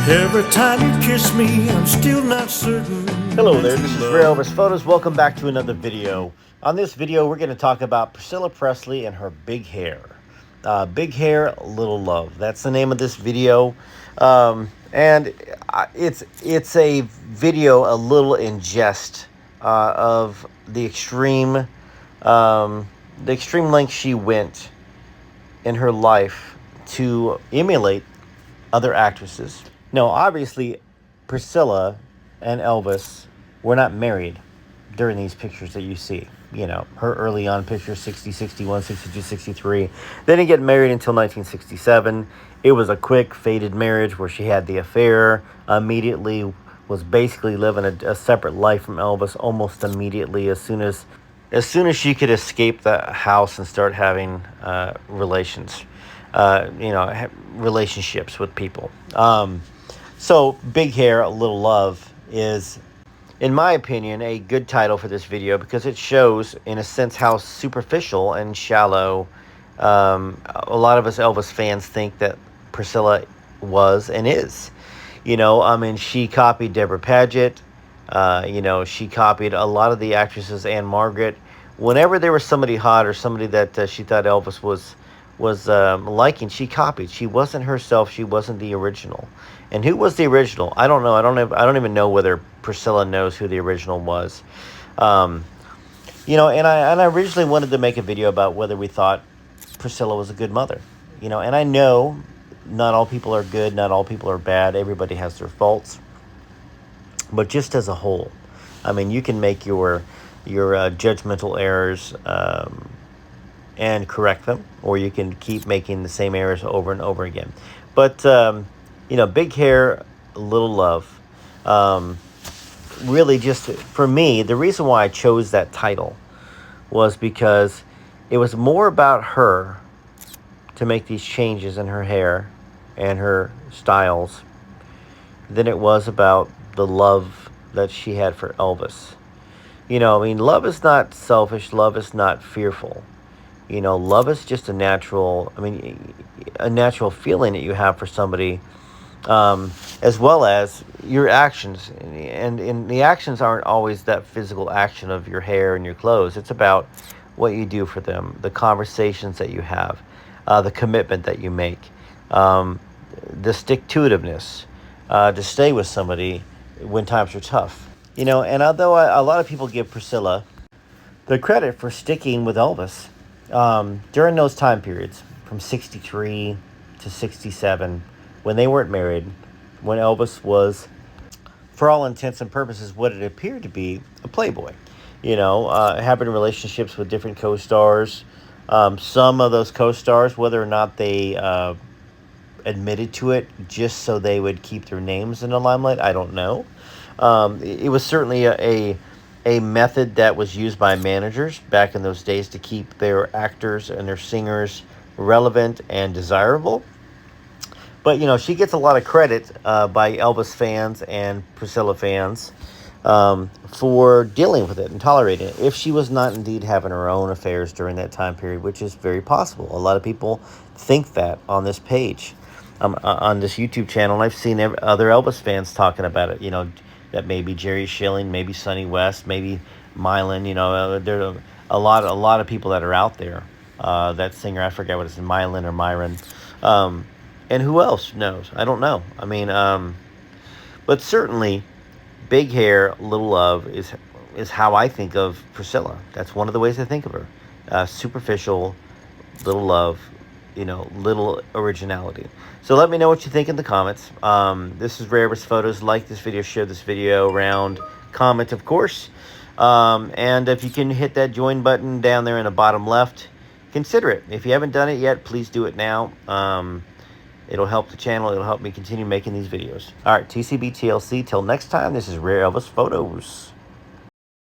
Every time you kiss me, I'm still not certain. Hello there, this is Rare Elvis Photos. Welcome back to another video. On this video, we're going to talk about Priscilla Presley and her big hair. Big hair, little love. That's the name of this video. And it's a video a little in jest of the extreme length she went in her life to emulate other actresses. No, obviously, Priscilla and Elvis were not married during these pictures that you see. You know, her early on pictures, 60, 61, 62, 63. They didn't get married until 1967. It was a quick, faded marriage where she had the affair, immediately was basically living a separate life from Elvis almost immediately as soon as she could escape the house and start having relationships with people. So, Big Hair, Little Love is, in my opinion, a good title for this video because it shows, in a sense, how superficial and shallow a lot of us Elvis fans think that Priscilla was and is. You know, I mean, she copied Deborah Paget. She copied a lot of the actresses, Anne Margaret. Whenever there was somebody hot or somebody that she thought Elvis was liking, she copied. She wasn't herself. She wasn't the original. And who was the original? I don't know. I don't even know whether Priscilla knows who the original was. And I originally wanted to make a video about whether we thought Priscilla was a good mother. You know, and I know not all people are good, not all people are bad. Everybody has their faults. But just as a whole, I mean, you can make your judgmental errors and correct them, or you can keep making the same errors over and over again. But Big Hair, Little Love. Really, just for me, the reason why I chose that title was because it was more about her to make these changes in her hair and her styles than it was about the love that she had for Elvis. You know, I mean, love is not selfish. Love is not fearful. You know, love is just a natural feeling that you have for somebody, as well as your actions. And the actions aren't always that physical action of your hair and your clothes. It's about what you do for them, the conversations that you have, the commitment that you make, the stick-to-itiveness, to stay with somebody when times are tough. You know, and although a lot of people give Priscilla the credit for sticking with Elvis, during those time periods, from 63 to 67, when they weren't married, when Elvis was, for all intents and purposes, what it appeared to be, a playboy. You know, having relationships with different co-stars. Some of those co-stars, whether or not they admitted to it just so they would keep their names in the limelight, I don't know. It was certainly a method that was used by managers back in those days to keep their actors and their singers relevant and desirable. But, you know, she gets a lot of credit by Elvis fans and Priscilla fans for dealing with it and tolerating it, if she was not indeed having her own affairs during that time period, which is very possible. A lot of people think that on this page, on this YouTube channel, and I've seen other Elvis fans talking about it, you know, that maybe Jerry Schilling, maybe Sonny West, maybe Mylan. You know, there are a lot of people that are out there. That singer, I forget what it's, Mylan or Myron. And who else knows? I don't know. I mean, but certainly, Big Hair, Little Love is how I think of Priscilla. That's one of the ways I think of her. Superficial, little love, you know, little originality. So let me know what you think in the comments. This is Rare Elvis Photos. Like this video, share this video around, comment, of course. And if you can hit that join button down there in the bottom left, consider it. If you haven't done it yet, please do it now. It'll help the channel. It'll help me continue making these videos. All right, TCB TLC. Till next time, this is Rare Elvis Photos.